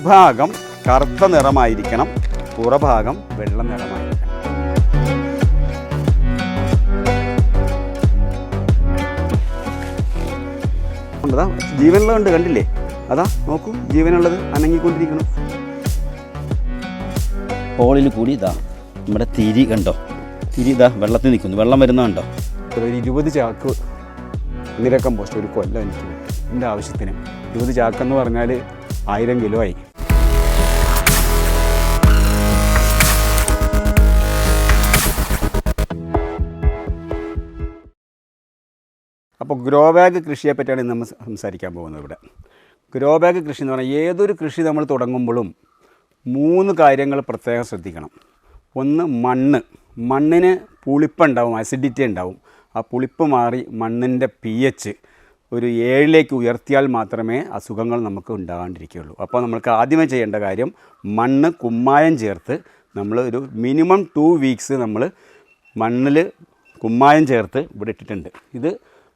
ഉൾഭാഗം കറുത്ത നിറമായിരിക്കണം, പുറഭാഗം വെള്ള നിറമായിരിക്കണം. അതാ ജീവനുള്ളതുണ്ട്, കണ്ടില്ലേ? അതാ നോക്കൂ, ജീവനുള്ളത് അനങ്ങിക്കൊണ്ടിരിക്കണം. ഹോളിൽ കൂടി ഇതാ നമ്മുടെ തിരി കണ്ടോ, തിരി ഇതാ വെള്ളത്തിൽ നിൽക്കുന്നു, വെള്ളം വരുന്ന കണ്ടോ. ഒരു 20 ചാക്ക് നിര കമ്പോസ്റ്റ് ഒരു കൊല്ലം എനിക്ക് എൻ്റെ ആവശ്യത്തിന്. 20 ചാക്കെന്ന് പറഞ്ഞാൽ 1000 കിലോ ആയി. അപ്പോൾ ഗ്രോ ബാഗ് കൃഷിയെ പറ്റിയാണ് നമ്മൾ സംസാരിക്കാൻ പോകുന്നത്. ഇവിടെ ഗ്രോ ബാഗ് കൃഷി എന്ന് പറഞ്ഞാൽ ഏതൊരു കൃഷി നമ്മൾ തുടങ്ങുമ്പോഴും 3 കാര്യങ്ങൾ പ്രത്യേകം ശ്രദ്ധിക്കണം. ഒന്ന് മണ്ണിന് പുളിപ്പുണ്ടാവും, അസിഡിറ്റി ഉണ്ടാവും. ആ പുളിപ്പ് മാറി മണ്ണിൻ്റെ pH ഒരു 7ലേക്ക് ഉയർത്തിയാൽ മാത്രമേ അസുഖങ്ങൾ നമുക്ക് ഉണ്ടാകാണ്ടിരിക്കുകയുള്ളൂ. അപ്പോൾ നമുക്ക് ആദ്യമേ ചെയ്യേണ്ട കാര്യം മണ്ണ് കുമ്മായം ചേർത്ത് നമ്മൾ ഒരു മിനിമം 2 വീക്സ് നമ്മൾ മണ്ണിൽ കുമ്മായം ചേർത്ത് ഇവിടെ ഇട്ടിട്ടുണ്ട്. ഇത്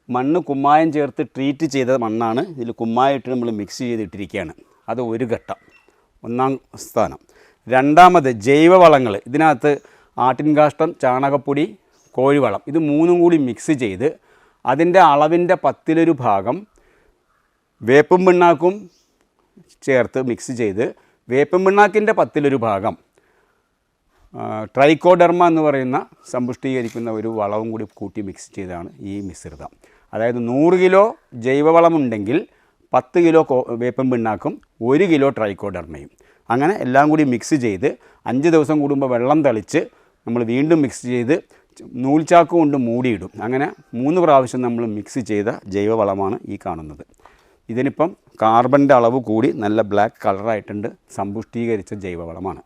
മണ്ണ് കുമ്മായം ചേർത്ത് ട്രീറ്റ് ചെയ്ത മണ്ണാണ്. ഇതിൽ കുമ്മായം ഇട്ട് നമ്മൾ മിക്സ് ചെയ്തിട്ടിരിക്കുകയാണ്. അത് ഒരു ഘട്ടം, ഒന്നാം സ്ഥാനം. രണ്ടാമത് ജൈവവളങ്ങൾ. ഇതിനകത്ത് ആട്ടിൻകാഷ്ടം, ചാണകപ്പൊടി, കോഴിവളം, ഇത് 3ഉം കൂടി മിക്സ് ചെയ്ത് അതിൻ്റെ അളവിൻ്റെ 10ൽ 1 ഭാഗം വേപ്പും പിണ്ണാക്കും ചേർത്ത് മിക്സ് ചെയ്ത് വേപ്പും പിണ്ണാക്കിൻ്റെ 10ൽ 1 ഭാഗം ട്രൈക്കോഡെർമ എന്ന് പറയുന്ന സമ്പുഷ്ടീകരിക്കുന്ന ഒരു വളവും കൂടി കൂട്ടി മിക്സ് ചെയ്താണ് ഈ മിശ്രിതം. അതായത് 100 കിലോ ജൈവവളമുണ്ടെങ്കിൽ 10 കിലോ വേപ്പും പിണ്ണാക്കും 1 കിലോ ട്രൈക്കോഡെർമയും. അങ്ങനെ എല്ലാം കൂടി മിക്സ് ചെയ്ത് 5 ദിവസം കൂടുമ്പോൾ വെള്ളം തളിച്ച് നമ്മൾ വീണ്ടും മിക്സ് ചെയ്ത് നൂൽച്ചാക്ക് കൊണ്ട് മൂടിയിടും. അങ്ങനെ 3 പ്രാവശ്യം നമ്മൾ മിക്സ് ചെയ്ത ജൈവവളമാണ് ഈ കാണുന്നത്. ഇതിനിപ്പം കാർബണിൻ്റെ അളവ് കൂടി നല്ല ബ്ലാക്ക് കളറായിട്ടുണ്ട്, സമ്പുഷ്ടീകരിച്ച ജൈവവളമാണ്.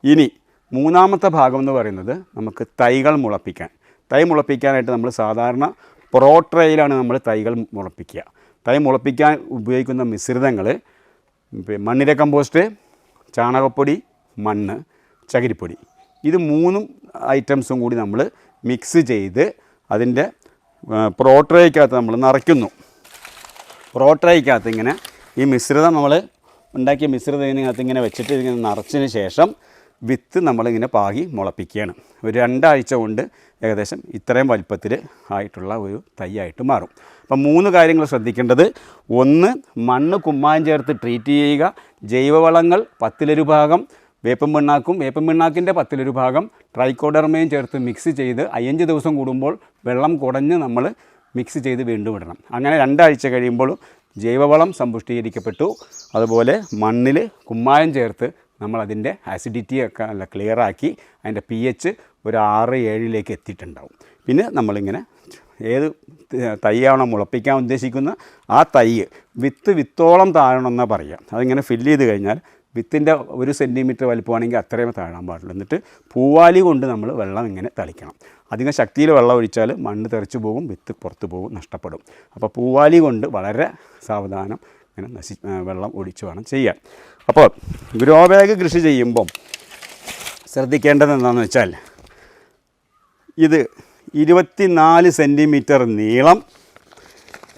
ഇനി മൂന്നാമത്തെ ഭാഗം എന്ന് പറയുന്നത് നമുക്ക് തൈകൾ മുളപ്പിക്കാൻ. തൈ മുളപ്പിക്കാനായിട്ട് നമ്മൾ സാധാരണ പ്രോട്രയിലാണ് നമ്മൾ തൈകൾ മുളപ്പിക്കുക. തൈ മുളപ്പിക്കാൻ ഉപയോഗിക്കുന്ന മിശ്രിതങ്ങൾ മണ്ണിര കമ്പോസ്റ്റ്, ചാണകപ്പൊടി, മണ്ണ്, ചകിരിപ്പൊടി, ഇത് 3 ഐറ്റംസും കൂടി നമ്മൾ മിക്സ് ചെയ്ത് അതിൻ്റെ പ്രോട്രയ്ക്കകത്ത് നമ്മൾ നിറയ്ക്കുന്നു. പ്രോട്രയ്ക്കകത്ത് ഇങ്ങനെ ഈ മിശ്രിതം നമ്മൾ ഉണ്ടാക്കിയ മിശ്രിതം ഇതിനകത്ത് ഇങ്ങനെ വെച്ചിട്ട് ഇതിങ്ങനെ നിറച്ചതിന് ശേഷം വിത്ത് നമ്മളിങ്ങനെ പാകി മുളപ്പിക്കുകയാണ്. ഒരു 2 ആഴ്ച കൊണ്ട് ഏകദേശം ഇത്രയും വലിപ്പത്തിൽ ആയിട്ടുള്ള ഒരു തൈയായിട്ട് മാറും. അപ്പം 3 കാര്യങ്ങൾ ശ്രദ്ധിക്കേണ്ടത്: ഒന്ന്, മണ്ണ് കുമ്മായം ചേർത്ത് ട്രീറ്റ് ചെയ്യുക. ജൈവവളങ്ങൾ 10ൽ 1 ഭാഗം വേപ്പും പിണ്ണാക്കിൻ്റെ 10ൽ 1 ഭാഗം ട്രൈക്കോഡെർമയും ചേർത്ത് മിക്സ് ചെയ്ത് 5 ദിവസം കൂടുമ്പോൾ വെള്ളം കുടഞ്ഞ് നമ്മൾ മിക്സ് ചെയ്ത് വീണ്ടും ഇടണം. അങ്ങനെ 2 ആഴ്ച കഴിയുമ്പോൾ ജൈവവളം സമ്പുഷ്ടീകരിക്കപ്പെട്ടു. അതുപോലെ മണ്ണിൽ കുമ്മായം ചേർത്ത് നമ്മളതിൻ്റെ ആസിഡിറ്റിയൊക്കെ നല്ല ക്ലിയറാക്കി അതിൻ്റെ pH ഒരു 6-7ലേക്ക് എത്തിയിട്ടുണ്ടാവും. പിന്നെ നമ്മളിങ്ങനെ ഏത് തൈയാണോ മുളപ്പിക്കാൻ ഉദ്ദേശിക്കുന്ന ആ തൈ വിത്തോളം താഴണമെന്നാണ് പറയുക. അതിങ്ങനെ ഫില്ല് ചെയ്ത് കഴിഞ്ഞാൽ വിത്തിൻ്റെ 1 സെൻറ്റിമീറ്റർ വലിപ്പമാണെങ്കിൽ അത്രയും താഴാൻ പാടുള്ളൂ. എന്നിട്ട് പൂവാലി കൊണ്ട് നമ്മൾ വെള്ളം ഇങ്ങനെ തളിക്കണം. അധികം ശക്തിയിൽ വെള്ളം ഒഴിച്ചാൽ മണ്ണ് തെറിച്ച് പോകും, വിത്ത് പുറത്ത് പോകും, നഷ്ടപ്പെടും. അപ്പോൾ പൂവാലി കൊണ്ട് വളരെ സാവധാനം ഇങ്ങനെ വെള്ളം ഒഴിച്ച് വേണം ചെയ്യാൻ. അപ്പോൾ ഗ്രോ ബാഗ് കൃഷി ചെയ്യുമ്പം ശ്രദ്ധിക്കേണ്ടത് എന്താണെന്ന് വെച്ചാൽ, ഇത് 24 സെൻറ്റിമീറ്റർ നീളം,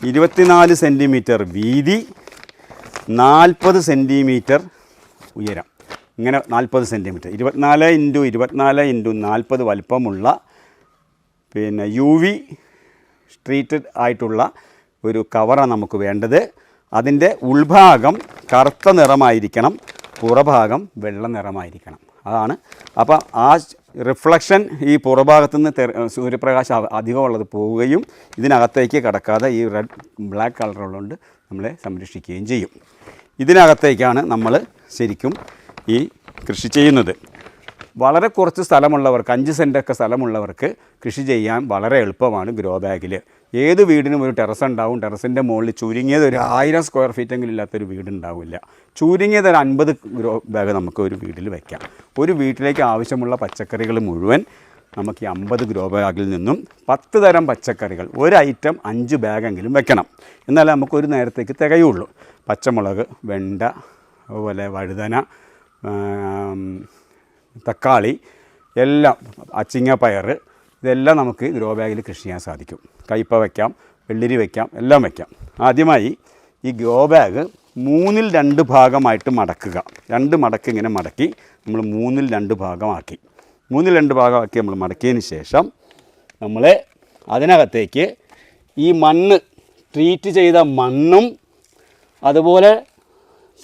24 സെൻറ്റിമീറ്റർ വീതി, 40 സെൻറ്റിമീറ്റർ ഉയരം. ഇങ്ങനെ 40 സെൻറ്റിമീറ്റർ 24x24x40 വലിപ്പമുള്ള UV ട്രീറ്റഡ് ആയിട്ടുള്ള ഒരു കവറാണ് നമുക്ക് വേണ്ടത്. അതിൻ്റെ ഉൾഭാഗം കറുത്ത നിറമായിരിക്കണം, പുറഭാഗം വെള്ള നിറമായിരിക്കണം. അതാണ്. അപ്പോൾ ആ റിഫ്ലക്ഷൻ ഈ പുറഭാഗത്തു നിന്ന് സൂര്യപ്രകാശം അധികമുള്ളത് പോവുകയും ഇതിനകത്തേക്ക് കടക്കാതെ ഈ ബ്ലാക്ക് കളറുള്ളതുകൊണ്ട് നമ്മളെ സംരക്ഷിക്കുകയും ചെയ്യും. ഇതിനകത്തേക്കാണ് നമ്മൾ ശരിക്കും ഈ കൃഷി ചെയ്യുന്നത്. വളരെ കുറച്ച് സ്ഥലമുള്ളവർക്ക്, 5 സെൻറ്റൊക്കെ സ്ഥലമുള്ളവർക്ക് കൃഷി ചെയ്യാൻ വളരെ എളുപ്പമാണ് ഗ്രോ ബാഗിൽ. ഏത് വീടിനും ഒരു ടെറസ് ഉണ്ടാവും. ടെറസിൻ്റെ മുകളിൽ ചുരുങ്ങിയത് ഒരു 1000 സ്ക്വയർ ഫീറ്റെങ്കിലും ഇല്ലാത്തൊരു വീടുണ്ടാവില്ല. ചുരുങ്ങിയത് ഒരു 50 ഗ്രോ ബാഗ് നമുക്ക് ഒരു വീട്ടിൽ വയ്ക്കാം. ഒരു വീട്ടിലേക്ക് ആവശ്യമുള്ള പച്ചക്കറികൾ മുഴുവൻ നമുക്ക് ഈ 50 ഗ്രോ ബാഗിൽ നിന്നും 10 തരം പച്ചക്കറികൾ, ഒരു ഐറ്റം 5 ബാഗെങ്കിലും വെക്കണം. എന്നാലേ നമുക്കൊരു നേരത്തേക്ക് തികയുള്ളൂ. പച്ചമുളക്, വെണ്ട, അതുപോലെ വഴുതന, തക്കാളി, എല്ലാം, അച്ചിങ്ങ പയർ, ഇതെല്ലാം നമുക്ക് ഗ്രോ ബാഗിൽ കൃഷി ചെയ്യാൻ സാധിക്കും. കയ്പ വയ്ക്കാം, വെള്ളരി വയ്ക്കാം, എല്ലാം വയ്ക്കാം. ആദ്യമായി ഈ ഗ്രോ ബാഗ് 2/3 ഭാഗമായിട്ട് മടക്കുക. 2 മടക്ക് ഇങ്ങനെ മടക്കി നമ്മൾ 2/3 ഭാഗമാക്കി. 2/3 ഭാഗമാക്കി നമ്മൾ മടക്കിയതിന് ശേഷം നമ്മൾ അതിനകത്തേക്ക് ഈ മണ്ണ്, ട്രീറ്റ് ചെയ്ത മണ്ണും അതുപോലെ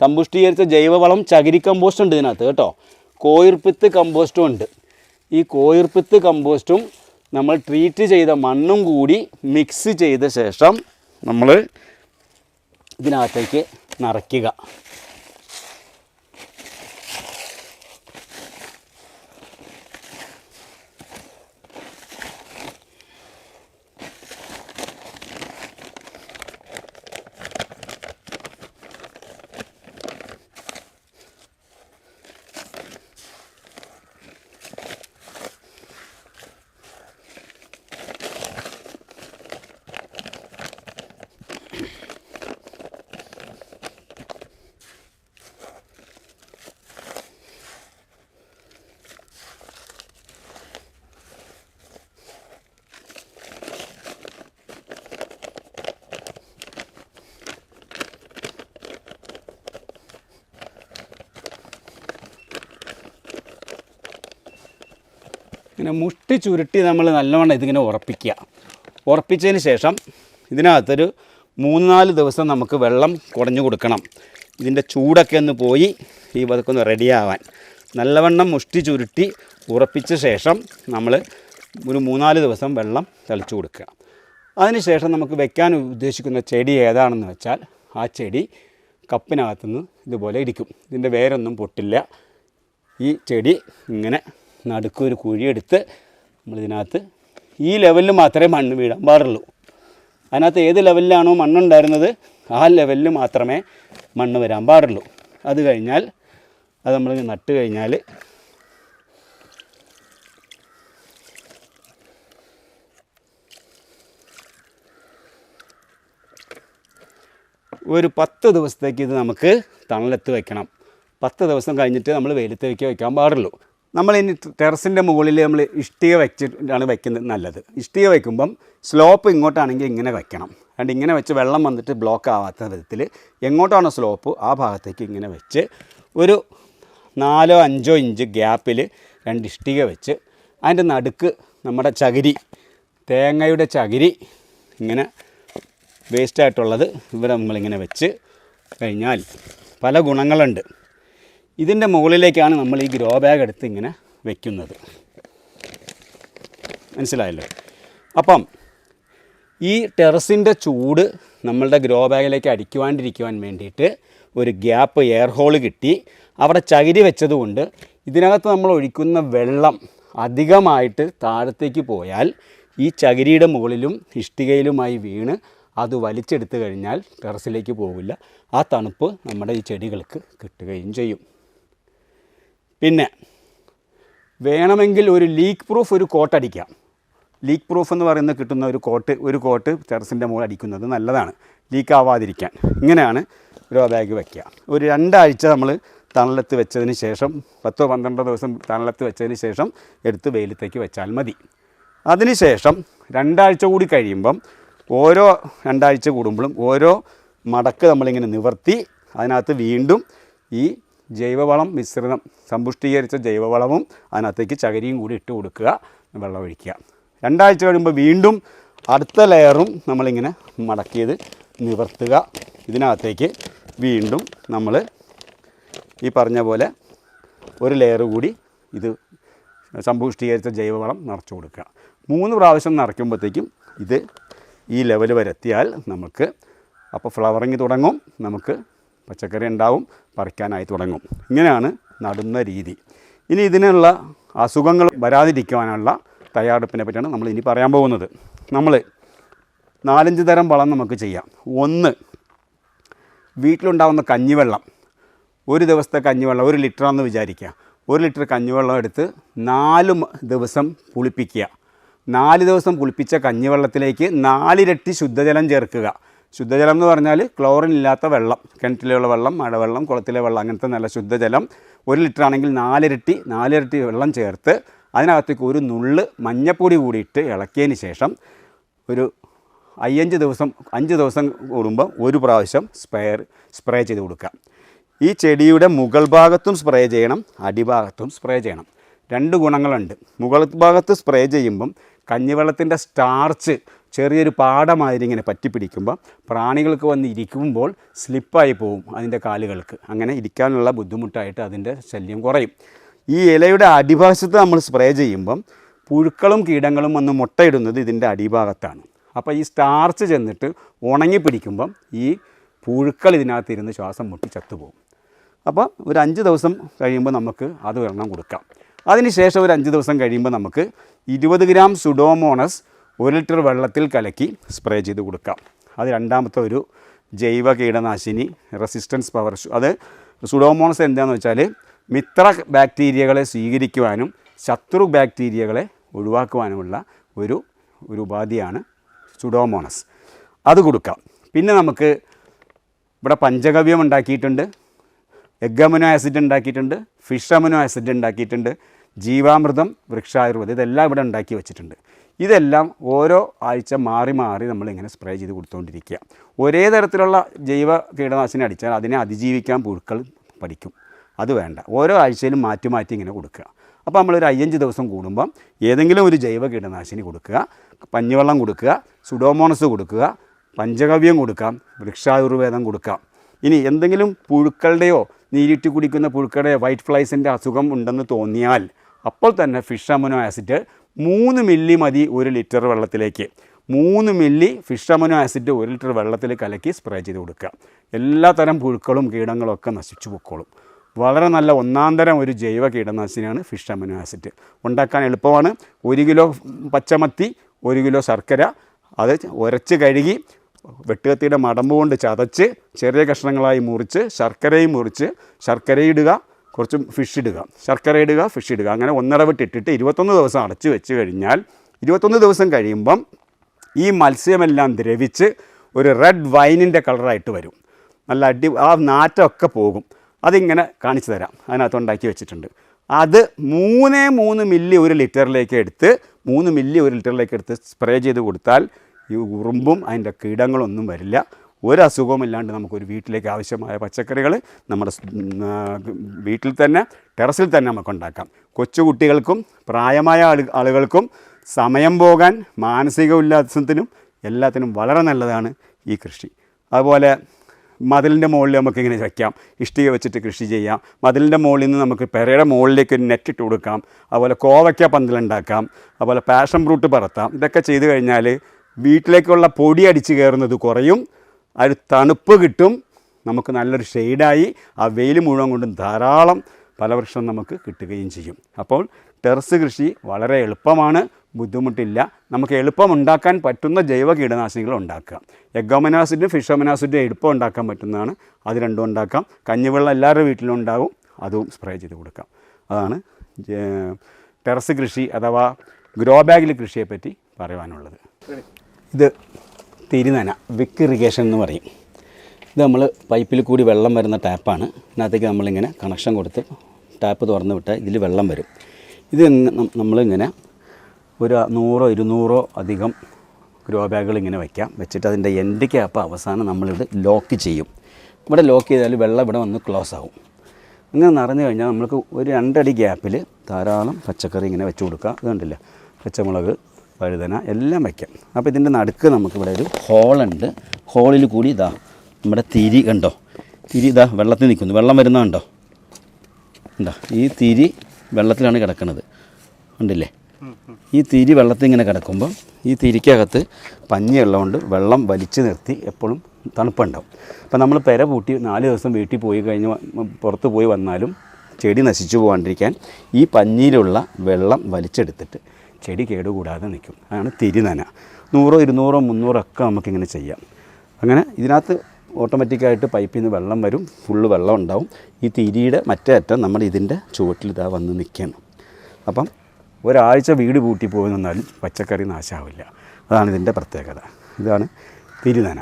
സമ്പുഷ്ടീകരിച്ച ജൈവവളം ചകിരി കമ്പോസ്റ്റ് ഉണ്ട് ഇതിനകത്ത് കേട്ടോ. കോയിർപ്പിത്ത് കമ്പോസ്റ്റും ഉണ്ട്. ഈ കോയിർപ്പിത്ത് കമ്പോസ്റ്റും നമ്മൾ ട്രീറ്റ് ചെയ്ത മണ്ണും കൂടി മിക്സ് ചെയ്ത ശേഷം നമ്മൾ ഇതിനകത്തേക്ക് നിറയ്ക്കുക. ഇങ്ങനെ മുഷ്ടി ചുരുട്ടി നമ്മൾ നല്ലവണ്ണം ഇതിങ്ങനെ ഉറപ്പിക്കുക. ഉറപ്പിച്ചതിന് ശേഷം ഇതിനകത്തൊരു 3-4 ദിവസം നമുക്ക് വെള്ളം കുടഞ്ഞു കൊടുക്കണം. ഇതിൻ്റെ ചൂടൊക്കെ ഒന്ന് പോയി ഈ പതുക്കെ ഒന്ന് റെഡിയാവാൻ നല്ലവണ്ണം മുഷ്ടി ചുരുട്ടി ഉറപ്പിച്ച ശേഷം നമ്മൾ ഒരു 3-4 ദിവസം വെള്ളം തളിച്ചു കൊടുക്കുക. അതിന് ശേഷം നമുക്ക് വെക്കാൻ ഉദ്ദേശിക്കുന്ന ചെടി ഏതാണെന്ന് വെച്ചാൽ ആ ചെടി കപ്പിനകത്തുനിന്ന് ഇതുപോലെ ഇരിക്കും. ഇതിൻ്റെ വേരൊന്നും പൊട്ടില്ല. ഈ ചെടി ഇങ്ങനെ നടുക്കൊരു കുഴിയെടുത്ത് നമ്മളിതിനകത്ത് ഈ ലെവലിൽ മാത്രമേ മണ്ണ് വീഴാൻ പാടുള്ളൂ. അതിനകത്ത് ഏത് ലെവലിലാണോ മണ്ണുണ്ടായിരുന്നത് ആ ലെവലിൽ മാത്രമേ മണ്ണ് വരാൻ പാടുള്ളൂ. അത് കഴിഞ്ഞാൽ അത് നമ്മൾ നട്ട് കഴിഞ്ഞാൽ ഒരു 10 ദിവസത്തേക്ക് ഇത് നമുക്ക് തണലത്ത് വയ്ക്കണം. 10 ദിവസം കഴിഞ്ഞിട്ട് നമ്മൾ വെയിലത്ത് വയ്ക്കാൻ പാടുള്ളൂ. നമ്മൾ ഇനി ടെറസിൻ്റെ മുകളിൽ നമ്മൾ ഇഷ്ടിക വെച്ചിട്ടാണ് വയ്ക്കുന്നത് നല്ലത്. ഇഷ്ടിക വയ്ക്കുമ്പം സ്ലോപ്പ് ഇങ്ങോട്ടാണെങ്കിൽ ഇങ്ങനെ വയ്ക്കണം. അതുകൊണ്ട് ഇങ്ങനെ വെച്ച് വെള്ളം വന്നിട്ട് ബ്ലോക്ക് ആവാത്ത വിധത്തിൽ എങ്ങോട്ടാണോ സ്ലോപ്പ് ആ ഭാഗത്തേക്ക് ഇങ്ങനെ വെച്ച് ഒരു 4-5 ഇഞ്ച് ഗ്യാപ്പിൽ 2 ഇഷ്ടിക വെച്ച് അതിൻ്റെ നടുക്ക് നമ്മുടെ ചകിരി, തേങ്ങയുടെ ചകിരി ഇങ്ങനെ വേസ്റ്റായിട്ടുള്ളത് ഇവിടെ നമ്മളിങ്ങനെ വെച്ച് കഴിഞ്ഞാൽ പല ഗുണങ്ങളുണ്ട്. ഇതിൻ്റെ മുകളിലേക്കാണ് നമ്മൾ ഈ ഗ്രോ ബാഗ് എടുത്ത് ഇങ്ങനെ വയ്ക്കുന്നത്. മനസ്സിലായല്ലോ? അപ്പം ഈ ടെറസിൻ്റെ ചൂട് നമ്മളുടെ ഗ്രോ ബാഗിലേക്ക് അടിക്കുവാണ്ടിരിക്കുവാൻ വേണ്ടിയിട്ട് ഒരു ഗ്യാപ്പ്, എയർ ഹോൾ കിട്ടി. അവിടെ ചകിരി വെച്ചതുകൊണ്ട് ഇതിനകത്ത് നമ്മൾ ഒഴിക്കുന്ന വെള്ളം അധികമായിട്ട് താഴത്തേക്ക് പോയാൽ ഈ ചകിരിയുടെ മുകളിലും ഇഷ്ടികയിലുമായി വീണ് അത് വലിച്ചെടുത്ത് കഴിഞ്ഞാൽ ടെറസിലേക്ക് പോകില്ല. ആ തണുപ്പ് നമ്മുടെ ഈ ചെടികൾക്ക് കിട്ടുകയും ചെയ്യും. പിന്നെ വേണമെങ്കിൽ ഒരു ലീക്ക് പ്രൂഫ് ഒരു കോട്ട് അടിക്കാം. ലീക്ക് പ്രൂഫ് എന്ന് പറയുന്നത് കിട്ടുന്ന ഒരു കോട്ട് ടെറസിൻ്റെ മുകളിൽ അടിക്കുന്നത് നല്ലതാണ്, ലീക്ക് ആവാതിരിക്കാൻ. ഇങ്ങനെയാണ് ഗ്രോ ബാഗ് വയ്ക്കുക. ഒരു 2 ആഴ്ച നമ്മൾ തണലത്ത് വെച്ചതിന് ശേഷം 10-12 ദിവസം തണലത്ത് വെച്ചതിന് ശേഷം എടുത്ത് വെയിലത്തേക്ക് വെച്ചാൽ മതി. അതിന് ശേഷം 2 ആഴ്ച കൂടി കഴിയുമ്പം ഓരോ 2 ആഴ്ച കൂടുമ്പോഴും ഓരോ മടക്ക് നമ്മളിങ്ങനെ നിവർത്തി അതിനകത്ത് വീണ്ടും ഈ ജൈവവളം മിശ്രിതം, സമ്പുഷ്ടീകരിച്ച ജൈവവളവും അതിനകത്തേക്ക് ചകരിയും കൂടി ഇട്ട് കൊടുക്കുക, വെള്ളം ഒഴിക്കുക. 2 ആഴ്ച കഴിയുമ്പോൾ വീണ്ടും അടുത്ത ലെയറും നമ്മളിങ്ങനെ മടക്കിയത് നിവർത്തുക. ഇതിനകത്തേക്ക് വീണ്ടും നമ്മൾ ഈ പറഞ്ഞ പോലെ ഒരു ലെയർ കൂടി ഇത് സമ്പുഷ്ടീകരിച്ച ജൈവവളം നിറച്ചു കൊടുക്കുക. 3 പ്രാവശ്യം നിറയ്ക്കുമ്പോഴത്തേക്കും ഇത് ഈ ലെവൽ വരെ എത്തിയാൽ നമുക്ക് അപ്പോൾ ഫ്ലവറിങ് തുടങ്ങും, നമുക്ക് പച്ചക്കറി ഉണ്ടാവും, പറിക്കാനായി തുടങ്ങും. ഇങ്ങനെയാണ് നടുന്ന രീതി. ഇനി ഇതിനുള്ള അസുഖങ്ങൾ വരാതിരിക്കുവാനുള്ള തയ്യാറെടുപ്പിനെ പറ്റിയാണ് നമ്മൾ ഇനി പറയാൻ പോകുന്നത്. നമ്മൾ 4-5 തരം വളം നമുക്ക് ചെയ്യാം. 1, വീട്ടിലുണ്ടാകുന്ന കഞ്ഞിവെള്ളം. ഒരു ദിവസത്തെ കഞ്ഞിവെള്ളം 1 ലിറ്ററാണെന്ന് വിചാരിക്കുക. 1 ലിറ്റർ കഞ്ഞിവെള്ളം എടുത്ത് 4 ദിവസം പുളിപ്പിക്കുക. 4 ദിവസം പുളിപ്പിച്ച കഞ്ഞിവെള്ളത്തിലേക്ക് 4 ഇരട്ടി ശുദ്ധജലം ചേർക്കുക. ശുദ്ധജലം എന്ന് പറഞ്ഞാൽ ക്ലോറിൻ ഇല്ലാത്ത വെള്ളം, കിണറ്റിലുള്ള വെള്ളം, മഴവെള്ളം, കുളത്തിലെ വെള്ളം, അങ്ങനത്തെ നല്ല ശുദ്ധജലം. 1 ലിറ്റർ ആണെങ്കിൽ 4 ഇരട്ടി വെള്ളം ചേർത്ത് അതിനകത്തേക്ക് ഒരു നുള്ള് മഞ്ഞപ്പൊടി കൂടിയിട്ട് ഇളക്കിയതിന് ശേഷം ഒരു 5 ദിവസം കൂടുമ്പോൾ ഒരു പ്രാവശ്യം സ്പ്രേ ചെയ്ത് കൊടുക്കുക. ഈ ചെടിയുടെ മുകൾ ഭാഗത്തും സ്പ്രേ ചെയ്യണം, അടിഭാഗത്തും സ്പ്രേ ചെയ്യണം. 2 ഗുണങ്ങളുണ്ട്. മുകൾ ഭാഗത്ത് സ്പ്രേ ചെയ്യുമ്പം കഞ്ഞിവെള്ളത്തിൻ്റെ സ്റ്റാർച്ച് ചെറിയൊരു പാടമാതിരി ഇങ്ങനെ പറ്റിപ്പിടിക്കുമ്പോൾ പ്രാണികൾക്ക് വന്ന് ഇരിക്കുമ്പോൾ സ്ലിപ്പായി പോവും അതിൻ്റെ കാലുകൾക്ക്. അങ്ങനെ ഇരിക്കാനുള്ള ബുദ്ധിമുട്ടായിട്ട് അതിൻ്റെ ശല്യം കുറയും. ഈ ഇലയുടെ അടിഭാഗത്ത് നമ്മൾ സ്പ്രേ ചെയ്യുമ്പം പുഴുക്കളും കീടങ്ങളും വന്ന് മുട്ടയിടുന്നത് ഇതിൻ്റെ അടിഭാഗത്താണ്. അപ്പോൾ ഈ സ്റ്റാർച്ച് ചെന്നിട്ട് ഉണങ്ങി പിടിക്കുമ്പം ഈ പുഴുക്കൾ ഇതിനകത്തിരുന്ന് ശ്വാസം മുട്ടി ചത്തുപോകും. അപ്പോൾ ഒരു 5 ദിവസം കഴിയുമ്പോൾ നമുക്ക് അത് ഒരെണ്ണം കൊടുക്കാം. അതിനുശേഷം ഒരു 5 ദിവസം കഴിയുമ്പോൾ നമുക്ക് 20 ഗ്രാം സുഡോമോണസ് 1 ലിറ്റർ വെള്ളത്തിൽ കലക്കി സ്പ്രേ ചെയ്ത് കൊടുക്കാം. അത് രണ്ടാമത്തെ ഒരു ജൈവ കീടനാശിനി റെസിസ്റ്റൻസ് പവർ. അത് സുഡോമോണസ് എന്താണെന്ന് വെച്ചാൽ മിത്ര ബാക്ടീരിയകളെ സ്വീകരിക്കുവാനും ശത്രു ബാക്ടീരിയകളെ ഒഴിവാക്കുവാനുമുള്ള ഒരു ഉപാധിയാണ് സുഡോമോണസ്. അത് കൊടുക്കാം. പിന്നെ നമുക്ക് ഇവിടെ പഞ്ചഗവ്യം ഉണ്ടാക്കിയിട്ടുണ്ട്, എഗ് അമിനോ ആസിഡ് ഉണ്ടാക്കിയിട്ടുണ്ട്, ഫിഷ് അമിനോ ആസിഡ് ഉണ്ടാക്കിയിട്ടുണ്ട്, ജീവാമൃതം, വൃക്ഷായുർവേദം, ഇതെല്ലാം ഇവിടെ ഉണ്ടാക്കി വെച്ചിട്ടുണ്ട്. ഇതെല്ലാം ഓരോ ആഴ്ച മാറി മാറി നമ്മളിങ്ങനെ സ്പ്രേ ചെയ്ത് കൊടുത്തുകൊണ്ടിരിക്കുക. ഒരേ തരത്തിലുള്ള ജൈവ കീടനാശിനി അടിച്ചാൽ അതിനെ അതിജീവിക്കാൻ പുഴുക്കൾ പഠിക്കും. അത് വേണ്ട, ഓരോ ആഴ്ചയിലും മാറ്റി മാറ്റി ഇങ്ങനെ കൊടുക്കുക. അപ്പോൾ നമ്മളൊരു 5 ദിവസം കൂടുമ്പം ഏതെങ്കിലും ഒരു ജൈവ കീടനാശിനി കൊടുക്കുക, പഞ്ഞിവെള്ളം കൊടുക്കുക, സുഡോമോണസ് കൊടുക്കുക, പഞ്ചഗവ്യം കൊടുക്കാം, വൃക്ഷായുർവേദം കൊടുക്കാം. ഇനി എന്തെങ്കിലും പുഴുക്കളുടെയോ നീരിട്ട് കുടിക്കുന്ന പുഴുക്കളുടെയോ വൈറ്റ് ഫ്ലൈസിൻ്റെ അസുഖം ഉണ്ടെന്ന് തോന്നിയാൽ അപ്പോൾ തന്നെ ഫിഷ് അമിനോ ആസിഡ് 3 മില്ലി മതി 1 ലിറ്റർ വെള്ളത്തിലേക്ക്. 3 milli fish amino acid 1 litre വെള്ളത്തിൽ കലക്കി സ്പ്രേ ചെയ്ത് കൊടുക്കുക. എല്ലാ തരം പുഴുക്കളും കീടങ്ങളും ഒക്കെ നശിച്ചു പൊക്കോളും. വളരെ നല്ല ഒന്നാന്തരം ഒരു ജൈവ കീടനാശിനിയാണ് ഫിഷ് അമിനോ ആസിഡ്. ഉണ്ടാക്കാൻ എളുപ്പമാണ്. 1 കിലോ പച്ചമത്തി, 1 കിലോ ശർക്കര, അത് ഉരച്ച് കഴുകി വെട്ടുകത്തിയുടെ മടമ്പ് കൊണ്ട് ചതച്ച് ചെറിയ കഷ്ണങ്ങളായി മുറിച്ച് ശർക്കരയും മുറിച്ച് ശർക്കരയിടുക, കുറച്ച് ഫിഷ് ഇടുക, ശർക്കര ഇടുക, ഫിഷ് ഇടുക, അങ്ങനെ 1.5 വിട്ടിട്ടിട്ട് 21 ദിവസം അടച്ച് വെച്ച് കഴിഞ്ഞാൽ 21 ദിവസം കഴിയുമ്പം ഈ മത്സ്യമെല്ലാം ദ്രവിച്ച് ഒരു റെഡ് വൈനിൻ്റെ കളറായിട്ട് വരും. നല്ല ആ നാറ്റമൊക്കെ പോകും. അതിങ്ങനെ കാണിച്ചു തരാം. അതിനകത്ത് ഉണ്ടാക്കി വെച്ചിട്ടുണ്ട്. അത് 3 മില്ലി 1 ലിറ്ററിലേക്ക് എടുത്ത് 3 മില്ലി 1 ലിറ്ററിലേക്ക് എടുത്ത് സ്പ്രേ ചെയ്ത് കൊടുത്താൽ ഈ ഉറുമ്പും അതിൻ്റെ കീടങ്ങളൊന്നും വരില്ല. ഒരു അസുഖവും ഇല്ലാണ്ട് നമുക്കൊരു വീട്ടിലേക്ക് ആവശ്യമായ പച്ചക്കറികൾ നമ്മുടെ വീട്ടിൽ തന്നെ ടെറസിൽ തന്നെ നമുക്ക് ഉണ്ടാക്കാം. കൊച്ചുകുട്ടികൾക്കും പ്രായമായ ആളുകൾക്കും സമയം പോകാൻ മാനസിക ഉല്ലാസത്തിനും എല്ലാത്തിനും വളരെ നല്ലതാണ് ഈ കൃഷി. അതുപോലെ മതിലിൻ്റെ മുകളിൽ നമുക്കിങ്ങനെ വയ്ക്കാം, ഇഷ്ടിക വെച്ചിട്ട് കൃഷി ചെയ്യാം. മതിലിൻ്റെ മുകളിൽ നിന്ന് നമുക്ക് പെരയുടെ മുകളിലേക്ക് ഒരു നെറ്റ് ഇട്ട് കൊടുക്കാം. അതുപോലെ കോവയ്ക്ക പന്തലുണ്ടാക്കാം, അതുപോലെ പാഷൻ ഫ്രൂട്ട് പറത്താം. ഇതൊക്കെ ചെയ്ത് കഴിഞ്ഞാൽ വീട്ടിലേക്കുള്ള പൊടി അടിച്ച് കയറുന്നത് കുറയും, ഒരു തണുപ്പ് കിട്ടും, നമുക്ക് നല്ലൊരു ഷെയ്ഡായി ആ വെയിൽ മുഴുവൻ കൊണ്ടും ധാരാളം ഫലവൃക്ഷം നമുക്ക് കിട്ടുകയും ചെയ്യും. അപ്പോൾ ടെറസ് കൃഷി വളരെ എളുപ്പമാണ്, ബുദ്ധിമുട്ടില്ല. നമുക്ക് എളുപ്പം ഉണ്ടാക്കാൻ പറ്റുന്ന ജൈവ കീടനാശിനികൾ ഉണ്ടാക്കുക. എഗ് അമിനോ ആസിഡും ഫിഷ് അമിനോ ആസിഡും എളുപ്പം ഉണ്ടാക്കാൻ പറ്റുന്നതാണ്. അത് രണ്ടും ഉണ്ടാക്കാം. കഞ്ഞിവെള്ളം എല്ലാവരുടെ വീട്ടിലും ഉണ്ടാകും, അതും സ്പ്രേ ചെയ്ത് കൊടുക്കാം. അതാണ് ടെറസ് കൃഷി അഥവാ ഗ്രോ ബാഗിൽ കൃഷിയെപ്പറ്റി പറയുവാനുള്ളത്. ഇത് തിരുനന, വിക്ക് ഇറിഗേഷൻ എന്ന് പറയും. ഇത് നമ്മൾ പൈപ്പിൽ കൂടി വെള്ളം വരുന്ന ടാപ്പാണ്. ഇതിനകത്തേക്ക് നമ്മളിങ്ങനെ കണക്ഷൻ കൊടുത്ത് ടാപ്പ് തുറന്ന് വിട്ടാൽ ഇതിൽ വെള്ളം വരും. ഇത് നമ്മളിങ്ങനെ ഒരു 100-200 അധികം ഗ്രോ ബാഗുകൾ ഇങ്ങനെ വയ്ക്കാം. വെച്ചിട്ട് അതിൻ്റെ എൻഡ് ക്യാപ്പ് അവസാനം നമ്മളിത് ലോക്ക് ചെയ്യും. ഇവിടെ ലോക്ക് ചെയ്താൽ വെള്ളം ഇവിടെ വന്ന് ക്ലോസ് ആവും. അങ്ങനെ നിറഞ്ഞു കഴിഞ്ഞാൽ നമ്മൾക്ക് ഒരു 2 അടി ഗ്യാപ്പിൽ ധാരാളം പച്ചക്കറി ഇങ്ങനെ വെച്ച് കൊടുക്കുക. ഇതുണ്ടല്ലോ, പച്ചമുളക്, വഴുതന എല്ലാം വയ്ക്കാം. അപ്പോൾ ഇതിൻ്റെ നടുക്ക് നമുക്കിവിടെ ഒരു ഹോളുണ്ട്. ഹോളിൽ കൂടി ഇതാ നമ്മുടെ തിരി കണ്ടോ, തിരി ഇതാ വെള്ളത്തിൽ നിൽക്കുന്നു, വെള്ളം വരുന്ന കണ്ടോ, ഉണ്ടോ? ഈ തിരി വെള്ളത്തിലാണ് കിടക്കുന്നത്, ഉണ്ടല്ലേ? ഈ തിരി വെള്ളത്തിൽ ഇങ്ങനെ കിടക്കുമ്പോൾ ഈ തിരിക്കകത്ത് പഞ്ഞിയുള്ളതുകൊണ്ട് വെള്ളം വലിച്ചു നിർത്തി എപ്പോഴും തണുപ്പുണ്ടാവും. അപ്പോൾ നമ്മൾ പെര പൂട്ടി 4 ദിവസം വീട്ടിൽ പോയി കഴിഞ്ഞ് പുറത്ത് പോയി വന്നാലും ചെടി നശിച്ചു പോകാണ്ടിരിക്കാൻ ഈ പഞ്ഞിയിലുള്ള വെള്ളം വലിച്ചെടുത്തിട്ട് ചെടി കേടുകൂടാതെ നിൽക്കും. അതാണ് തിരിനന. 100, 200, 300 ഒക്കെ നമുക്കിങ്ങനെ ചെയ്യാം. അങ്ങനെ ഇതിനകത്ത് ഓട്ടോമാറ്റിക്കായിട്ട് പൈപ്പിൽ നിന്ന് വെള്ളം വരും, ഫുള്ള് വെള്ളം ഉണ്ടാവും. ഈ തിരിയുടെ മറ്റേ അറ്റം നമ്മൾ ഇതിൻ്റെ ചുവട്ടിൽ ഇതാ വന്ന് നിൽക്കണം. അപ്പം ഒരാഴ്ച വീട് പൂട്ടി പോയി നിന്നാലും പച്ചക്കറി നാശമാവില്ല. അതാണ് ഇതിൻ്റെ പ്രത്യേകത. ഇതാണ് തിരുനന.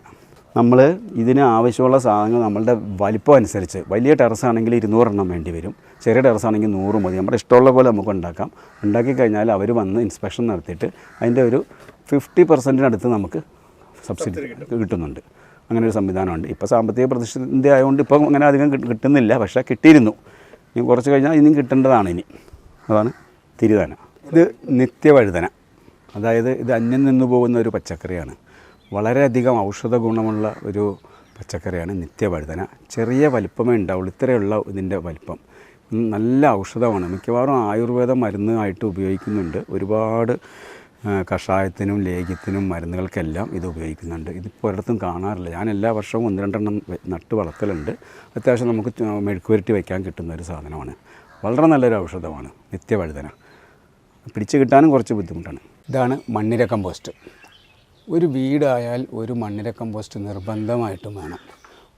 നമ്മൾ ഇതിന് ആവശ്യമുള്ള സാധനങ്ങൾ നമ്മളുടെ വലിപ്പം അനുസരിച്ച്, വലിയ ടെറസാണെങ്കിൽ 200 എണ്ണം വേണ്ടി വരും, ചെറിയ ടെറസാണെങ്കിൽ 100 മതി. നമ്മുടെ ഇഷ്ടമുള്ള പോലെ നമുക്ക് ഉണ്ടാക്കാം. ഉണ്ടാക്കി കഴിഞ്ഞാൽ അവർ വന്ന് ഇൻസ്പെക്ഷൻ നടത്തിയിട്ട് അതിൻ്റെ ഒരു 50% നമുക്ക് സബ്സിഡി കിട്ടുന്നുണ്ട്. അങ്ങനെ ഒരു സംവിധാനമുണ്ട്. ഇപ്പോൾ സാമ്പത്തിക പ്രതിസന്ധി ആയതുകൊണ്ട് ഇപ്പം അങ്ങനെ അധികം കിട്ടുന്നില്ല, പക്ഷേ കിട്ടിയിരുന്നു. ഇനി കുറച്ച് കഴിഞ്ഞാൽ ഇനിയും കിട്ടേണ്ടതാണ്. ഇനി അതാണ് തിരിധാന. ഇത് നിത്യവഴുതന, അതായത് ഇത് അന്യം നിന്ന് പോകുന്ന ഒരു പച്ചക്കറിയാണ്. വളരെയധികം ഔഷധ ഗുണമുള്ള ഒരു പച്ചക്കറിയാണ് നിത്യവഴുതന. ചെറിയ വലിപ്പമേ ഉണ്ടാവുള്ളൂ, ഇത്രയുള്ള ഇതിൻ്റെ വലിപ്പം. നല്ല ഔഷധമാണ്. മിക്കവാറും ആയുർവേദ മരുന്നായിട്ട് ഉപയോഗിക്കുന്നുണ്ട്. ഒരുപാട് കഷായത്തിനും ലേഖ്യത്തിനും മരുന്നുകൾക്കെല്ലാം ഇത് ഉപയോഗിക്കുന്നുണ്ട്. ഇതിപ്പോൾ ഒരിടത്തും കാണാറില്ല. ഞാൻ എല്ലാ വർഷവും 1-2 എണ്ണം നട്ട് വളർത്തലുണ്ട്. അത്യാവശ്യം നമുക്ക് മെഴുക്കുവരട്ടി വയ്ക്കാൻ കിട്ടുന്ന ഒരു സാധനമാണ്. വളരെ നല്ലൊരു ഔഷധമാണ് നിത്യവഴുതന. പിടിച്ച് കിട്ടാനും കുറച്ച് ബുദ്ധിമുട്ടാണ്. ഇതാണ് മണ്ണിര കമ്പോസ്റ്റ്. ഒരു വീടായാൽ ഒരു മണ്ണിര കമ്പോസ്റ്റ് നിർബന്ധമായിട്ടും വേണം.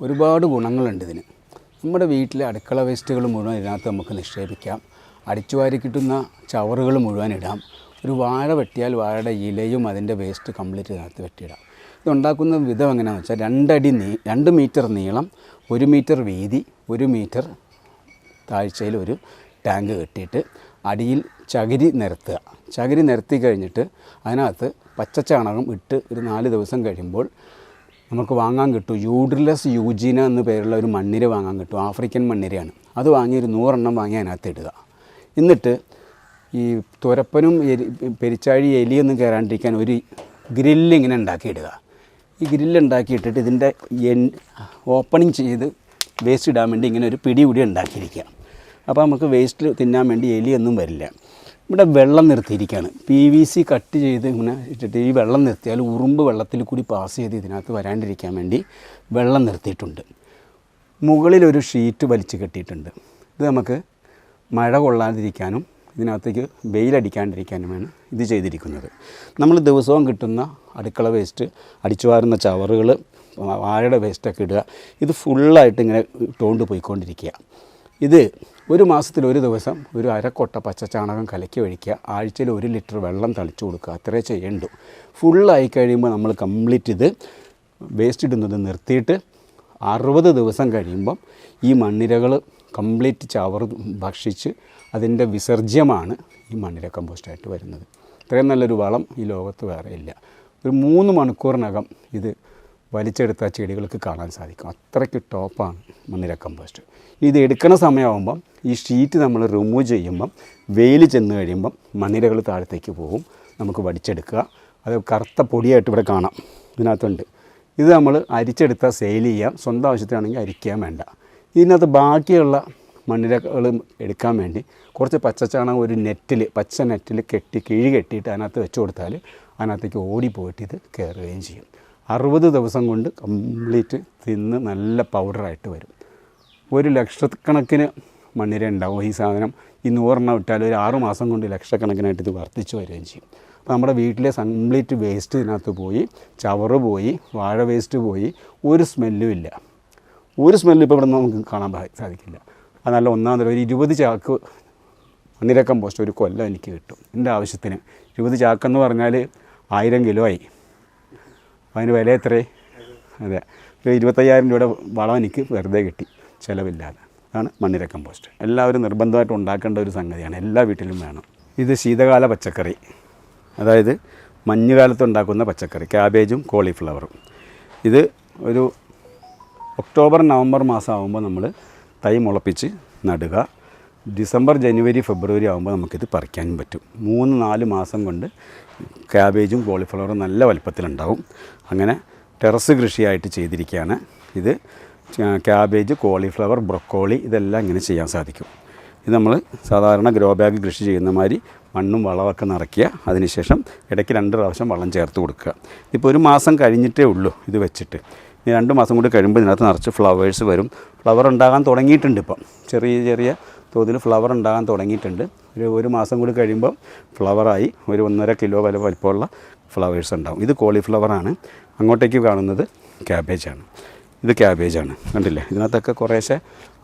ഒരുപാട് ഗുണങ്ങളുണ്ട് ഇതിന്. നമ്മുടെ വീട്ടിലെ അടുക്കള വേസ്റ്റുകൾ മുഴുവൻ ഇതിനകത്ത് നമുക്ക് നിക്ഷേപിക്കാം. അടിച്ചുവാരി കിട്ടുന്ന ചവറുകൾ മുഴുവൻ ഇടാം. ഒരു വാഴ വെട്ടിയാൽ വാഴയുടെ ഇലയും അതിൻ്റെ വേസ്റ്റ് കംപ്ലീറ്റ് ഇതിനകത്ത് വെട്ടിയിടാം. ഇതുണ്ടാക്കുന്ന വിധം എങ്ങനെയാണെന്ന് വെച്ചാൽ 2 മീറ്റർ നീളം, 1 മീറ്റർ വീതി, 1 മീറ്റർ താഴ്ചയിൽ ഒരു ടാങ്ക് കെട്ടിയിട്ട് അടിയിൽ ചകിരി നിരത്തുക. ചകിരി നിരത്തി കഴിഞ്ഞിട്ട് അതിനകത്ത് പച്ചച്ചാണകം ഇട്ട് ഒരു 4 ദിവസം കഴിയുമ്പോൾ നമുക്ക് വാങ്ങാൻ കിട്ടും. യൂഡ്രിലസ് യൂജീന എന്ന് പേരുള്ള ഒരു മണ്ണിര വാങ്ങാൻ കിട്ടും. ആഫ്രിക്കൻ മണ്ണിരയാണ്. അത് വാങ്ങി ഒരു 100 എണ്ണം വാങ്ങി അതിനകത്ത് ഇടുക. എന്നിട്ട് ഈ തുരപ്പനും പെരിച്ചാഴി എലിയൊന്നും കയറാണ്ടിരിക്കാൻ ഒരു ഗ്രില്ല് ഇങ്ങനെ ഉണ്ടാക്കിയിടുക. ഈ ഗ്രില്ല് ഉണ്ടാക്കിയിട്ടിട്ട് ഇതിൻ്റെ ഓപ്പണിങ് ചെയ്ത് വേസ്റ്റ് ഇടാൻ വേണ്ടി ഇങ്ങനെ ഒരു പിടി ഉണ്ടാക്കിയിരിക്കുക. അപ്പോൾ നമുക്ക് വേസ്റ്റ് തിന്നാൻ വേണ്ടി എലിയൊന്നും വരില്ല. ഇവിടെ വെള്ളം നിർത്തിയിരിക്കുകയാണ്. PVC കട്ട് ചെയ്ത് ഇങ്ങനെ ഇട്ടിട്ട് ഈ വെള്ളം നിർത്തിയാൽ ഉറുമ്പ് വെള്ളത്തിൽ കൂടി പാസ് ചെയ്ത് ഇതിനകത്ത് വരാണ്ടിരിക്കാൻ വേണ്ടി വെള്ളം നിർത്തിയിട്ടുണ്ട്. മുകളിലൊരു ഷീറ്റ് വലിച്ച് കെട്ടിയിട്ടുണ്ട്. ഇത് നമുക്ക് മഴ കൊള്ളാതിരിക്കാനും ഇതിനകത്തേക്ക് വെയിലടിക്കാണ്ടിരിക്കാനുമാണ് ഇത് ചെയ്തിരിക്കുന്നത്. നമ്മൾ ദിവസവും കിട്ടുന്ന അടുക്കള വേസ്റ്റ്, അടിച്ചു വാരുന്ന ചവറുകൾ, വാഴയുടെ വേസ്റ്റൊക്കെ ഇടുക. ഇത് ഫുള്ളായിട്ട് ഇങ്ങനെ ഇട്ടുകൊണ്ട് പോയിക്കൊണ്ടിരിക്കുക. ഇത് ഒരു മാസത്തിൽ ഒരു ദിവസം ഒരു അരക്കൊട്ട പച്ചച്ചാണകം കലക്കി ഒഴിക്കുക. ആഴ്ചയിൽ 1 ലിറ്റർ വെള്ളം തളിച്ചു കൊടുക്കുക. അത്രേ ചെയ്യണ്ടു. ഫുള്ളായി കഴിയുമ്പോൾ നമ്മൾ കംപ്ലീറ്റ് ഇത് വേസ്റ്റ് ഇടുന്നത് നിർത്തിയിട്ട് 60 ദിവസം കഴിയുമ്പം ഈ മണ്ണിരകൾ കംപ്ലീറ്റ് ചവറ് ഭക്ഷിച്ച് അതിൻ്റെ വിസർജ്യമാണ് ഈ മണ്ണിര കമ്പോസ്റ്റായിട്ട് വരുന്നത്. ഇത്രയും നല്ലൊരു വളം ഈ ലോകത്ത് വേറെ ഇല്ല. ഒരു 3 മണിക്കൂറിനകം ഇത് വലിച്ചെടുത്ത ചെടികൾക്ക് കാണാൻ സാധിക്കും. അത്രയ്ക്ക് ടോപ്പാണ് മണ്ണിര കമ്പോസ്റ്റ്. ഇത് എടുക്കുന്ന സമയമാകുമ്പം ഈ ഷീറ്റ് നമ്മൾ റിമൂവ് ചെയ്യുമ്പം വെയിൽ ചെന്ന് കഴിയുമ്പം മണ്ണിരകൾ താഴത്തേക്ക് പോകും. നമുക്ക് വടിച്ചെടുക്കുക. അത് കറുത്ത പൊടിയായിട്ട് ഇവിടെ കാണാം, ഇതിനകത്തുണ്ട്. ഇത് നമ്മൾ അരിച്ചെടുത്താൽ സെയിൽ ചെയ്യാം. സ്വന്തം ആവശ്യത്തിനാണെങ്കിൽ അരിക്കാൻ വേണ്ട. ഇതിനകത്ത് ബാക്കിയുള്ള മണ്ണിരകൾ എടുക്കാൻ വേണ്ടി കുറച്ച് പച്ചച്ചാണകം ഒരു പച്ച നെറ്റിൽ കിഴി കെട്ടിയിട്ട് അതിനകത്ത് വെച്ച് കൊടുത്താൽ അതിനകത്തേക്ക് ഓടിപ്പോയിട്ട് ഇത് കയറുകയും ചെയ്യും. 60 ദിവസം കൊണ്ട് കംപ്ലീറ്റ് തിന്ന് നല്ല പൗഡറായിട്ട് വരും. 1 ലക്ഷക്കണക്കിന് മണ്ണിര ഉണ്ടാവും ഈ സാധനം. ഈ 100 എണ്ണം ഇട്ടാൽ ഒരു 6 മാസം കൊണ്ട് ലക്ഷക്കണക്കിനായിട്ട് ഇത് വർദ്ധിച്ചു വരികയും ചെയ്യും. അപ്പോൾ നമ്മുടെ വീട്ടിലെ കംപ്ലീറ്റ് വേസ്റ്റ് ഇതിനകത്ത് പോയി, ചവറ് പോയി, വാഴ വേസ്റ്റ് പോയി, ഒരു സ്മെല്ലും ഇല്ല. ഒരു സ്മെല്ലും ഇപ്പോൾ ഇവിടെ നമുക്ക് കാണാൻ സാധിക്കില്ല. അത് നല്ല ഒന്നാം തരം ഒരു 20 ചാക്ക് മണ്ണിര കമ്പോസ്റ്റ് ഒരു കൊല്ലം എനിക്ക് കിട്ടും എൻ്റെ ആവശ്യത്തിന്. 20 ചാക്കെന്ന് പറഞ്ഞാൽ 1000 കിലോ ആയി. അതിന് വില എത്രേ? അതെ, ഒരു 25,000 രൂപയുടെ വളം എനിക്ക് വെറുതെ കിട്ടി, ചിലവില്ലാതെ. അതാണ് മണ്ണിര കമ്പോസ്റ്റ്. എല്ലാവരും നിർബന്ധമായിട്ട് ഉണ്ടാക്കേണ്ട ഒരു സംഗതിയാണ്, എല്ലാ വീട്ടിലും വേണം. ഇത് ശീതകാല പച്ചക്കറി, അതായത് മഞ്ഞുകാലത്ത് ഉണ്ടാക്കുന്ന പച്ചക്കറി, ക്യാബേജും കോളിഫ്ലവറും. ഇത് ഒരു ഒക്ടോബർ നവംബർ മാസം ആകുമ്പോൾ നമ്മൾ തൈ മുളപ്പിച്ച് നടുക. ഡിസംബർ ജനുവരി ഫെബ്രുവരി ആകുമ്പോൾ നമുക്കിത് പറിക്കാനും പറ്റും. 3-4 മാസം കൊണ്ട് ക്യാബേജും കോളിഫ്ലവറും നല്ല വലുപ്പത്തിലുണ്ടാവും. അങ്ങനെ ടെറസ് കൃഷിയായിട്ട് ചെയ്തിരിക്കുകയാണ് ഇത്. ക്യാബേജ്, കോളിഫ്ലവർ, ബ്രൊക്കോളി ഇതെല്ലാം ഇങ്ങനെ ചെയ്യാൻ സാധിക്കും. ഇത് നമ്മൾ സാധാരണ ഗ്രോ ബാഗ് കൃഷി ചെയ്യുന്ന മാതിരി മണ്ണും വളമൊക്കെ നിറയ്ക്കുക. അതിനുശേഷം ഇടയ്ക്ക് 2 പ്രാവശ്യം വളം ചേർത്ത് കൊടുക്കുക. ഇപ്പോൾ 1 മാസം കഴിഞ്ഞിട്ടേ ഉള്ളൂ ഇത് വെച്ചിട്ട്. ഇനി 2 മാസം കൂടി കഴിയുമ്പോൾ ഇതിനകത്ത് നിറച്ച് ഫ്ലവേഴ്സ് വരും. ഫ്ലവർ ഉണ്ടാകാൻ തുടങ്ങിയിട്ടുണ്ട്. ഇപ്പം ചെറിയ തോതിൽ ഫ്ലവർ ഉണ്ടാകാൻ തുടങ്ങിയിട്ടുണ്ട്. ഒരു മാസം കൂടി കഴിയുമ്പോൾ ഫ്ലവറായി ഒരു 1.5 കിലോ വരെ വലിപ്പമുള്ള ഫ്ലവേഴ്സ് ഉണ്ടാവും. ഇത് കോളിഫ്ലവറാണ്. അങ്ങോട്ടേക്ക് കാണുന്നത് ക്യാബേജാണ്. ഇത് ക്യാബേജാണ്, കണ്ടില്ലേ? ഇതിനകത്തൊക്കെ കുറേശ്ശെ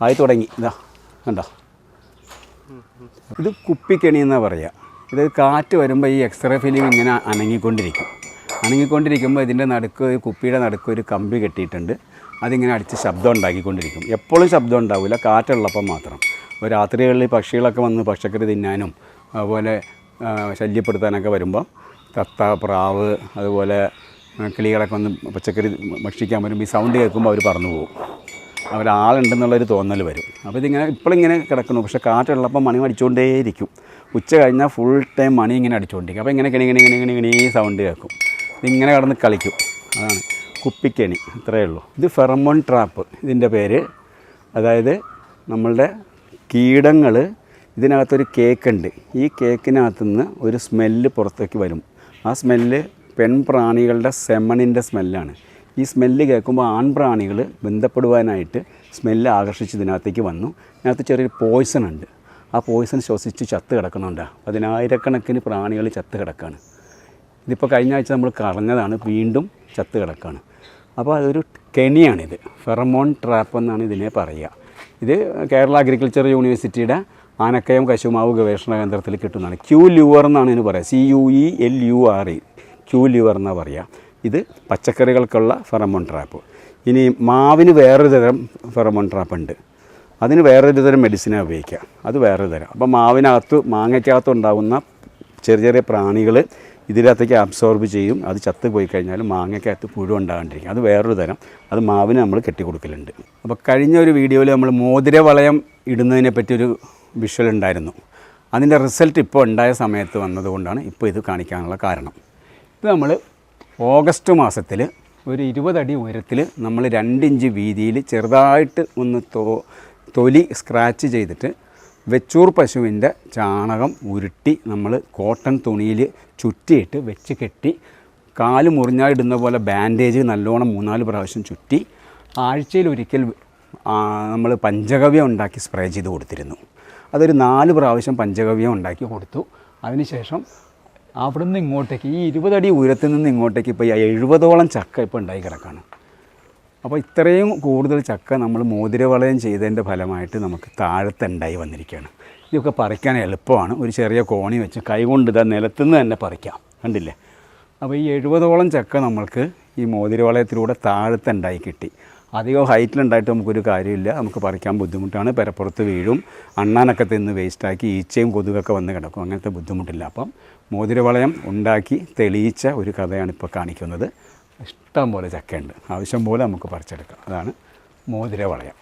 ആയി തുടങ്ങി. ഇതാ കണ്ടോ, ഇത് കുപ്പിക്കണി എന്നാണ് പറയുക. ഇത് കാറ്റ് വരുമ്പോൾ ഈ എക്സ്റേ ഫിലിം ഇങ്ങനെ അനങ്ങിക്കൊണ്ടിരിക്കുമ്പോൾ ഇതിൻ്റെ നടുക്ക്, കുപ്പിയുടെ നടുക്ക് ഒരു കമ്പി കെട്ടിയിട്ടുണ്ട്. അതിങ്ങനെ അടിച്ച് ശബ്ദം ഉണ്ടാക്കിക്കൊണ്ടിരിക്കും. എപ്പോഴും ശബ്ദം ഉണ്ടാവില്ല, കാറ്റുള്ളപ്പം മാത്രം. അപ്പോൾ രാത്രികളിൽ പക്ഷികളൊക്കെ വന്ന് പച്ചക്കറി തിന്നാനും അതുപോലെ ശല്യപ്പെടുത്താനൊക്കെ വരുമ്പോൾ തത്ത, പ്രാവ്, അതുപോലെ കിളികളൊക്കെ വന്ന് പച്ചക്കറി ഭക്ഷിക്കാൻ വരുമ്പോൾ ഈ സൗണ്ട് കേൾക്കുമ്പോൾ അവർ പറന്നു പോകും. അവരാളുണ്ടെന്നുള്ളൊരു തോന്നൽ വരും. അപ്പോൾ ഇതിങ്ങനെ ഇപ്പോഴിങ്ങനെ കിടക്കുന്നു. പക്ഷേ കാറ്റുള്ളപ്പോൾ മണി അടിച്ചുകൊണ്ടേയിരിക്കും. ഉച്ച കഴിഞ്ഞാൽ ഫുൾ ടൈം മണി ഇങ്ങനെ അടിച്ചുകൊണ്ടിരിക്കും. അപ്പോൾ ഇങ്ങനെ കിണി ഈ സൗണ്ട് കേൾക്കും. ഇതിങ്ങനെ കിടന്ന് കളിക്കും. അതാണ് കുപ്പിക്കണി. ഇത്രയേ ഉള്ളൂ. ഇത് ഫെറമോൺ ട്രാപ്പ് ഇതിൻ്റെ പേര്. അതായത് നമ്മളുടെ കീടങ്ങൾ ഇതിനകത്തൊരു കേക്കുണ്ട്. ഈ കേക്കിനകത്തുനിന്ന് ഒരു സ്മെല്ല് പുറത്തേക്ക് വരും. ആ സ്മെല്ല് പെൺപ്രാണികളുടെ സെമണിൻ്റെ സ്മെല്ലാണ്. ഈ സ്മെല്ല് കേൾക്കുമ്പോൾ ആൺപ്രാണികൾ ബന്ധപ്പെടുവാനായിട്ട് സ്മെല്ല് ആകർഷിച്ച് ഇതിനകത്തേക്ക് വന്നു. ഇതിനകത്ത് ചെറിയൊരു പോയ്സൺ ഉണ്ട്. ആ പോയ്സൺ ശ്വസിച്ച് ചത്ത് കിടക്കുന്നുണ്ട്. 10,000-കണക്കിന് പ്രാണികൾ ചത്ത് കിടക്കുകയാണ്. ഇതിപ്പോൾ കഴിഞ്ഞ ആഴ്ച നമ്മൾ കളഞ്ഞതാണ്, വീണ്ടും ചത്ത് കിടക്കുകയാണ്. അപ്പോൾ അതൊരു കെണിയാണിത്. ഫെറമോൺ ട്രാപ്പ് എന്നാണ് ഇതിനെ പറയുക. ഇത് കേരള അഗ്രികൾച്ചർ യൂണിവേഴ്സിറ്റിയുടെ ആനക്കയം കശുമാവ് ഗവേഷണ കേന്ദ്രത്തിൽ കിട്ടുന്നതാണ്. ക്യൂ ല്യൂവർ എന്നാണ് ഇതിന് പറയുക. CUELURE ക്യൂ ല്യൂവർ എന്നാണ് പറയുക. ഇത് പച്ചക്കറികൾക്കുള്ള ഫെറമോൺ ട്രാപ്പ്. ഇനി മാവിന് വേറൊരു തരം ഫെറമോൺ ട്രാപ്പ് ഉണ്ട്. അതിന് വേറൊരു തരം മെഡിസിനാണ് ഉപയോഗിക്കുക. അത് വേറൊരു തരം. അപ്പോൾ മാങ്ങയ്ക്കകത്ത് ഉണ്ടാകുന്ന ചെറിയ ചെറിയ പ്രാണികൾ ഇതിനകത്തേക്ക് അബ്സോർബ് ചെയ്യും. അത് ചത്ത് പോയി കഴിഞ്ഞാൽ മാങ്ങയ്ക്കകത്ത് പുഴു ഉണ്ടാകാണ്ടിരിക്കും. അത് വേറൊരു തരം. അത് മാവിന് നമ്മൾ കെട്ടിക്കൊടുക്കലുണ്ട്. അപ്പോൾ കഴിഞ്ഞ ഒരു വീഡിയോയിൽ നമ്മൾ മോതിരവളയം ഇടുന്നതിനെ പറ്റിയൊരു വിഷ്വൽ ഉണ്ടായിരുന്നു. അതിൻ്റെ റിസൾട്ട് ഇപ്പോൾ ഉണ്ടായ സമയത്ത് വന്നതുകൊണ്ടാണ് ഇപ്പോൾ ഇത് കാണിക്കാനുള്ള കാരണം. ഇത് നമ്മൾ ഓഗസ്റ്റ് മാസത്തിൽ ഒരു 20 അടി ഉയരത്തിൽ നമ്മൾ 2 ഇഞ്ച് വീതിയിൽ ചെറുതായിട്ട് ഒന്ന് തൊലി സ്ക്രാച്ച് ചെയ്തിട്ട് വെച്ചൂർ പശുവിൻ്റെ ചാണകം ഉരുട്ടി നമ്മൾ കോട്ടൺ തുണിയിൽ ചുറ്റിയിട്ട് വെച്ച് കെട്ടി കാല് മുറിഞ്ഞാൽ ഇടുന്ന പോലെ ബാൻഡേജ് നല്ലോണം 3-4 പ്രാവശ്യം ചുറ്റി ആഴ്ചയിലൊരിക്കൽ നമ്മൾ പഞ്ചഗവ്യം ഉണ്ടാക്കി സ്പ്രേ ചെയ്ത് കൊടുത്തിരുന്നു. അതൊരു 4 പ്രാവശ്യം പഞ്ചഗവ്യം ഉണ്ടാക്കി കൊടുത്തു. അതിനുശേഷം അവിടെ നിന്ന് ഇങ്ങോട്ടേക്ക് ഈ 20 അടി ഉയരത്തിൽ നിന്ന് ഇങ്ങോട്ടേക്ക് ഇപ്പോൾ 70ഓളം ചക്ക ഇപ്പോൾ ഉണ്ടായി കിടക്കുകയാണ്. അപ്പോൾ ഇത്രയും കൂടുതൽ ചക്ക നമ്മൾ മോതിരവളയം ചെയ്തതിൻ്റെ ഫലമായിട്ട് നമുക്ക് താഴത്ത് ഉണ്ടായി വന്നിരിക്കുകയാണ്. ഇതൊക്കെ പറിക്കാൻ എളുപ്പമാണ്. ഒരു ചെറിയ കോണി വെച്ച് കൈകൊണ്ട് ഇതാ നിലത്തുനിന്ന് തന്നെ പറിക്കാം. കണ്ടില്ലേ? അപ്പോൾ ഈ 70ഓളം ചക്ക നമ്മൾക്ക് ഈ മോതിരവളയത്തിലൂടെ താഴത്ത് ഉണ്ടായി കിട്ടി. അധികം ഹൈറ്റിലുണ്ടായിട്ട് നമുക്കൊരു കാര്യമില്ല. നമുക്ക് പറിക്കാൻ ബുദ്ധിമുട്ടാണ്. പെരപ്പുറത്ത് വീഴും. അണ്ണാനൊക്കെ തിന്ന് വേസ്റ്റാക്കി ഈച്ചയും കൊതുകൊക്കെ വന്ന് കിടക്കും. അങ്ങനത്തെ ബുദ്ധിമുട്ടില്ല. അപ്പം മോതിരവളയം ഉണ്ടാക്കി തെളിയിച്ച ഒരു കഥയാണ് ഇപ്പോൾ കാണിക്കുന്നത്. ഇഷ്ടം പോലെ ചക്കയുണ്ട്. ആവശ്യം പോലെ നമുക്ക് പറിച്ചെടുക്കാം. അതാണ് മോതിരവളയം.